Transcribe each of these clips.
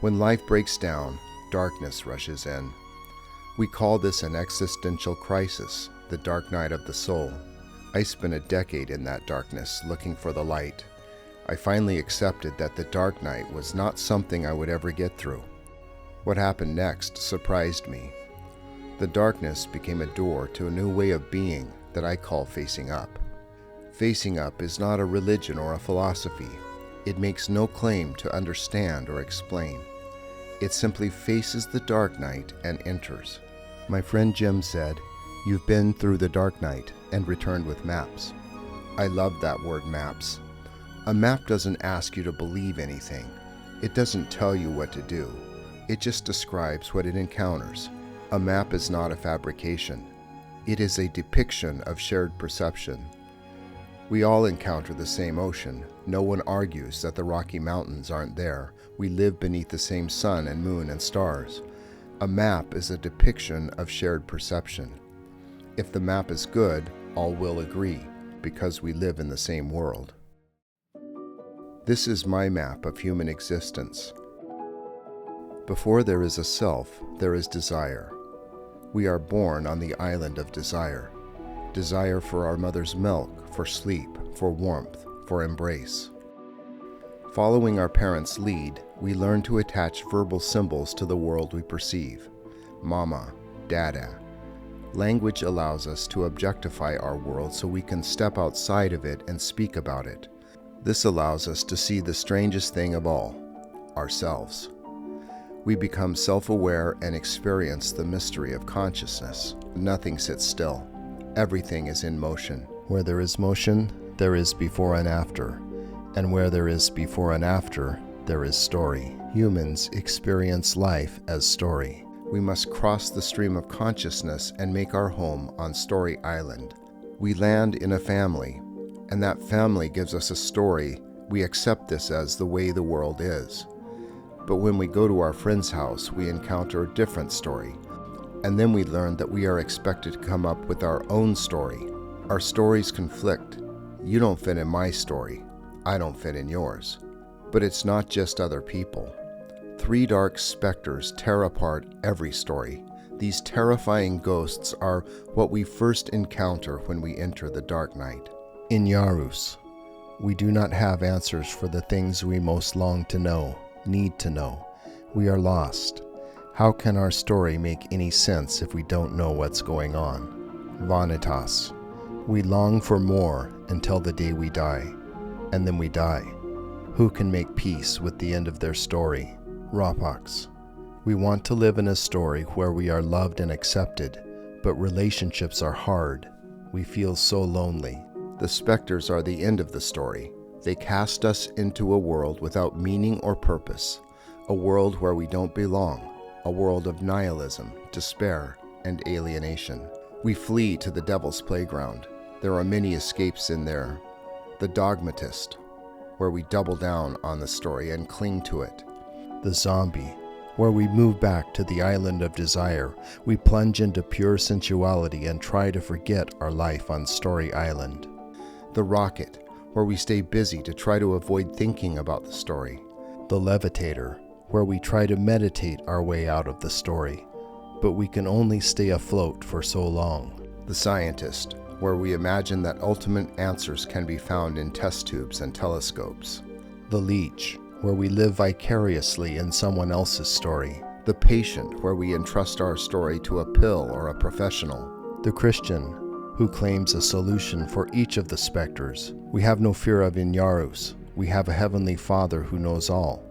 When life breaks down, darkness rushes in. We call this an existential crisis, the dark night of the soul. I spent a decade in that darkness looking for the light. I finally accepted that the dark night was not something I would ever get through. What happened next surprised me. The darkness became a door to a new way of being that I call facing up. Facing up is not a religion or a philosophy. It makes no claim to understand or explain. It simply faces the dark night and enters. My friend Jim said, "You've been through the dark night and returned with maps." I love that word, maps. A map doesn't ask you to believe anything. It doesn't tell you what to do. It just describes what it encounters. A map is not a fabrication. It is a depiction of shared perception. We all encounter the same ocean. No one argues that the Rocky Mountains aren't there. We live beneath the same sun and moon and stars. A map is a depiction of shared perception. If the map is good, all will agree, because we live in the same world. This is my map of human existence. Before there is a self, there is desire. We are born on the island of desire. Desire for our mother's milk, for sleep, for warmth, for embrace. Following our parents' lead, we learn to attach verbal symbols to the world we perceive. Mama, Dada. Language allows us to objectify our world so we can step outside of it and speak about it. This allows us to see the strangest thing of all, ourselves. We become self-aware and experience the mystery of consciousness. Nothing sits still. Everything is in motion. Where there is motion, there is before and after. And where there is before and after, there is story. Humans experience life as story. We must cross the stream of consciousness and make our home on Story Island. We land in a family, and that family gives us a story. We accept this as the way the world is. But when we go to our friend's house, we encounter a different story. And then we learn that we are expected to come up with our own story. Our stories conflict. You don't fit in my story. I don't fit in yours. But it's not just other people. 3 dark specters tear apart every story. These terrifying ghosts are what we first encounter when we enter the dark night. In Yarus, we do not have answers for the things we most long to know, need to know. We are lost. How can our story make any sense if we don't know what's going on? Vanitas. We long for more until the day we die, and then we die. Who can make peace with the end of their story? Rapax. We want to live in a story where we are loved and accepted, but relationships are hard. We feel so lonely. The specters are the end of the story. They cast us into a world without meaning or purpose, a world where we don't belong, a world of nihilism, despair, and alienation. We flee to the devil's playground. There are many escapes in there. The dogmatist, where we double down on the story and cling to it. The zombie, where we move back to the island of desire. We plunge into pure sensuality and try to forget our life on Story Island. The rocket, where we stay busy to try to avoid thinking about the story. The levitator, where we try to meditate our way out of the story, but we can only stay afloat for so long. The scientist, where we imagine that ultimate answers can be found in test tubes and telescopes. The leech, where we live vicariously in someone else's story. The patient, where we entrust our story to a pill or a professional. The Christian, who claims a solution for each of the specters. We have no fear of Inyarus. We have a heavenly Father who knows all.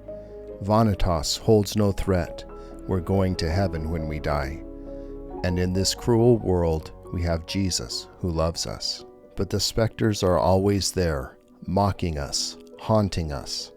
Vanitas holds no threat. We're going to heaven when we die. And in this cruel world, we have Jesus who loves us. But the specters are always there, mocking us, haunting us.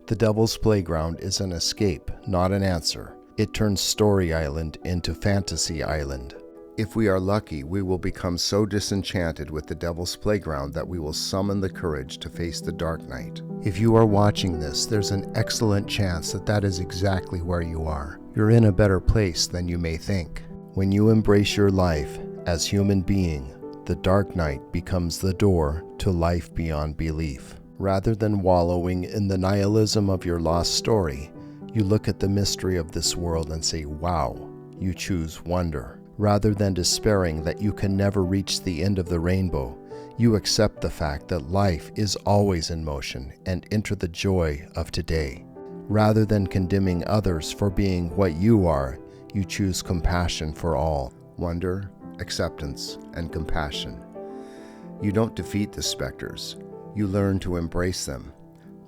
The devil's playground is an escape, not an answer. It turns Story Island into Fantasy Island. If we are lucky, we will become so disenchanted with the devil's playground that we will summon the courage to face the dark night. If you are watching this, there's an excellent chance that that is exactly where you are. You're in a better place than you may think. When you embrace your life as human being, the dark night becomes the door to life beyond belief. Rather than wallowing in the nihilism of your lost story, You look at the mystery of this world and say, wow, you choose wonder. Rather than despairing that you can never reach the end of the rainbow, you accept the fact that life is always in motion and enter the joy of today. Rather than condemning others for being what you are, you choose compassion for all. Wonder, acceptance, and compassion. You don't defeat the specters. You learn to embrace them.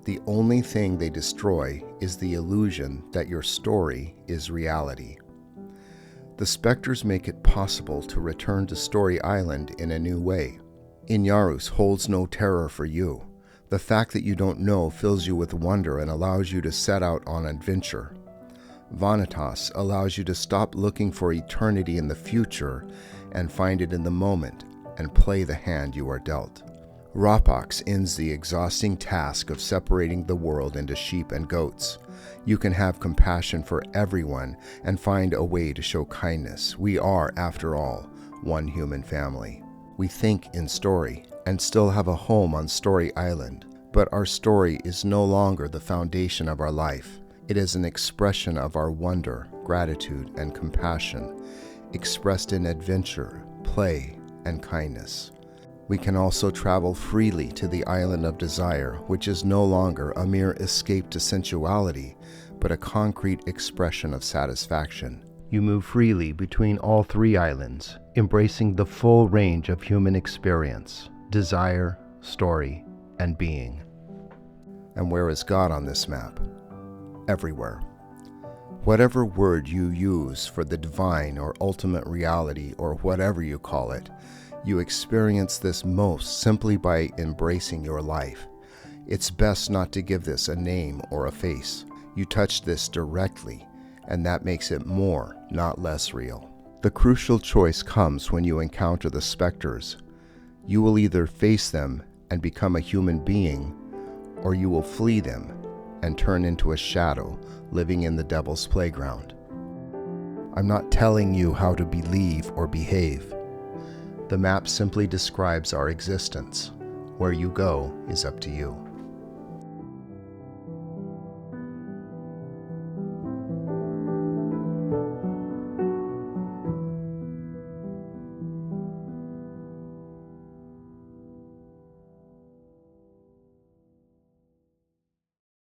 The only thing they destroy is the illusion that your story is reality. The specters make it possible to return to Story Island in a new way. Inyarus holds no terror for you. The fact that you don't know fills you with wonder and allows you to set out on adventure. Vanitas allows you to stop looking for eternity in the future and find it in the moment and play the hand you are dealt. Rapax ends the exhausting task of separating the world into sheep and goats. You can have compassion for everyone and find a way to show kindness. We are, after all, one human family. We think in story and still have a home on Story Island, but our story is no longer the foundation of our life. It is an expression of our wonder, gratitude, and compassion, expressed in adventure, play, and kindness. We can also travel freely to the island of desire, which is no longer a mere escape to sensuality, but a concrete expression of satisfaction. You move freely between all three islands, embracing the full range of human experience, desire, story, and being. And where is God on this map? Everywhere. Whatever word you use for the divine or ultimate reality or whatever you call it, you experience this most simply by embracing your life. It's best not to give this a name or a face. You touch this directly, and that makes it more, not less real. The crucial choice comes when you encounter the specters. You will either face them and become a human being, or you will flee them and turn into a shadow living in the devil's playground. I'm not telling you how to believe or behave. The map simply describes our existence. Where you go is up to you.